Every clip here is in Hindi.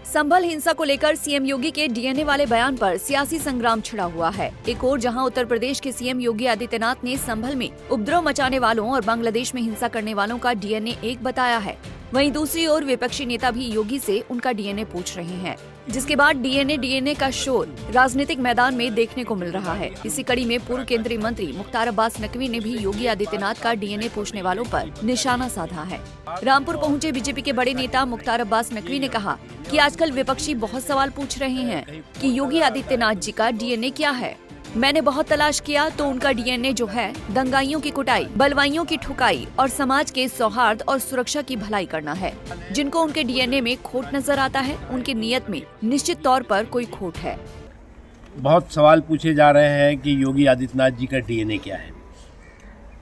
संभल हिंसा को लेकर सीएम योगी के डीएनए वाले बयान पर सियासी संग्राम छिड़ा हुआ है। एक ओर जहां उत्तर प्रदेश के सीएम योगी आदित्यनाथ ने संभल में उपद्रव मचाने वालों और बांग्लादेश में हिंसा करने वालों का डीएनए एक बताया है, वहीं दूसरी ओर विपक्षी नेता भी योगी से उनका डीएनए पूछ रहे हैं, जिसके बाद डीएनए का शोर राजनीतिक मैदान में देखने को मिल रहा है। इसी कड़ी में पूर्व केंद्रीय मंत्री मुख्तार अब्बास नकवी ने भी योगी आदित्यनाथ का डीएनए पूछने वालों पर निशाना साधा है। रामपुर पहुंचे बीजेपी के बड़े नेता मुख्तार अब्बास नकवी ने कहा कि आजकल विपक्षी बहुत सवाल पूछ रहे हैं कि योगी आदित्यनाथ जी का डीएनए क्या है। मैंने बहुत तलाश किया तो उनका डीएनए जो है दंगाइयों की कुटाई, बलवाइयों की ठुकाई और समाज के सौहार्द और सुरक्षा की भलाई करना है। जिनको उनके डीएनए में खोट नजर आता है, उनकी नीयत में निश्चित तौर पर कोई खोट है। बहुत सवाल पूछे जा रहे हैं कि योगी आदित्यनाथ जी का डीएनए क्या है।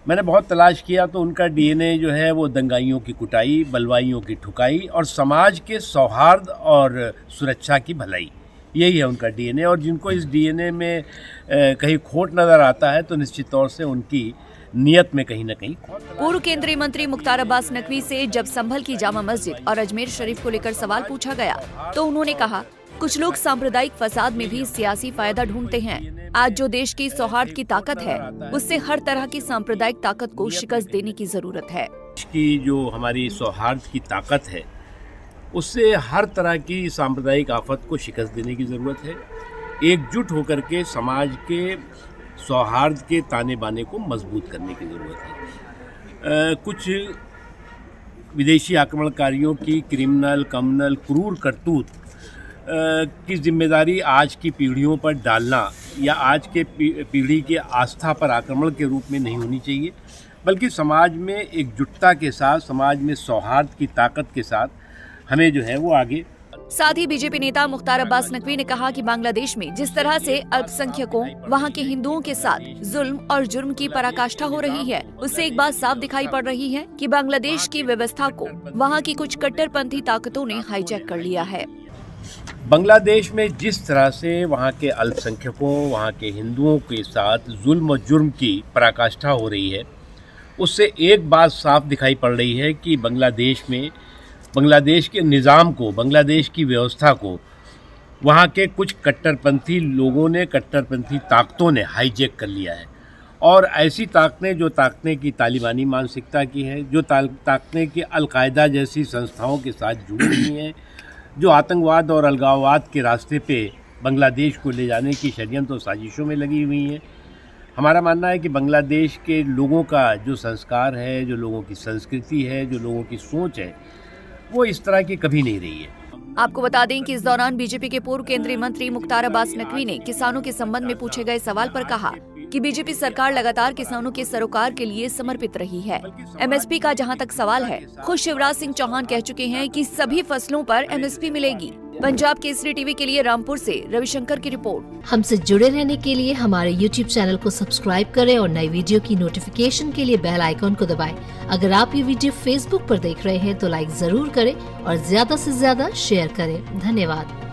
मैंने बहुत तलाश किया तो उनका डीएनए जो है वो दंगाइयों की कुटाई, बलवाइयों की ठुकाई और समाज के सौहार्द और सुरक्षा की भलाई, यही है उनका डीएनए। और जिनको इस डीएनए में कहीं खोट नज़र आता है तो निश्चित तौर से उनकी नियत में कहीं न कहीं। पूर्व केंद्रीय मंत्री मुख्तार अब्बास नकवी से जब संभल की जामा मस्जिद और अजमेर शरीफ को लेकर सवाल पूछा गया तो उन्होंने कहा, कुछ लोग सांप्रदायिक फसाद में भी सियासी फायदा ढूंढते हैं। आज जो देश की सौहार्द की ताकत है, उससे हर तरह की सांप्रदायिक ताकत को शिकस्त देने की जरूरत है। की जो हमारी सौहार्द की ताकत है, उससे हर तरह की सांप्रदायिक आफत को शिकस्त देने की ज़रूरत है। एकजुट होकर के समाज के सौहार्द के ताने बाने को मजबूत करने की ज़रूरत है। कुछ विदेशी आक्रमणकारियों की क्रिमिनल, कम्युनल, क्रूर करतूत की जिम्मेदारी आज की पीढ़ियों पर डालना या आज के पीढ़ी के आस्था पर आक्रमण के रूप में नहीं होनी चाहिए, बल्कि समाज में एकजुटता के साथ, समाज में सौहार्द की ताकत के साथ हमें जो है वो आगे। साथ ही बीजेपी नेता मुख्तार अब्बास नकवी ने कहा कि बांग्लादेश में जिस तरह से अल्पसंख्यकों, वहां के हिंदुओं के साथ जुल्म और जुर्म की पराकाष्ठा हो रही है, उससे एक बात साफ दिखाई पड़ रही है कि बांग्लादेश की व्यवस्था को वहां की कुछ कट्टरपंथी ताकतों ने हाईजैक कर लिया है। बांग्लादेश में जिस तरह से वहाँ के अल्पसंख्यकों, वहाँ के हिंदुओं के साथ जुल्म और जुर्म की पराकाष्ठा हो रही है, उससे एक बात साफ दिखाई पड़ रही है कि बांग्लादेश के निज़ाम को, बांग्लादेश की व्यवस्था को वहाँ के कुछ कट्टरपंथी लोगों ने, कट्टरपंथी ताकतों ने हाईजैक कर लिया है। और ऐसी ताकतें जो ताकतें की तालिबानी मानसिकता की है, जो ताकतें की अलकायदा जैसी संस्थाओं के साथ जुड़ी हुई हैं, जो आतंकवाद और अलगाववाद के रास्ते पे बांग्लादेश को ले जाने की षड्यंत्र और साजिशों में लगी हुई हैं। हमारा मानना है कि बांग्लादेश के लोगों का जो संस्कार है, जो लोगों की संस्कृति है, जो लोगों की सोच है, वो इस तरह की कभी नहीं रही है। आपको बता दें कि इस दौरान बीजेपी के पूर्व केंद्रीय मंत्री मुख्तार अब्बास नकवी ने किसानों के संबंध में पूछे गए सवाल पर कहा कि बीजेपी सरकार लगातार किसानों के सरोकार के लिए समर्पित रही है। एमएसपी का जहां तक सवाल है, खुद शिवराज सिंह चौहान कह चुके हैं कि सभी फसलों पर एमएसपी मिलेगी। पंजाब केसरी टीवी के लिए रामपुर से रविशंकर की रिपोर्ट। हमसे जुड़े रहने के लिए हमारे YouTube चैनल को सब्सक्राइब करें और नई वीडियो की नोटिफिकेशन के लिए बेल आइकॉन को दबाएं। अगर आप ये वीडियो Facebook पर देख रहे हैं तो लाइक जरूर करें और ज्यादा से ज्यादा शेयर करें। धन्यवाद।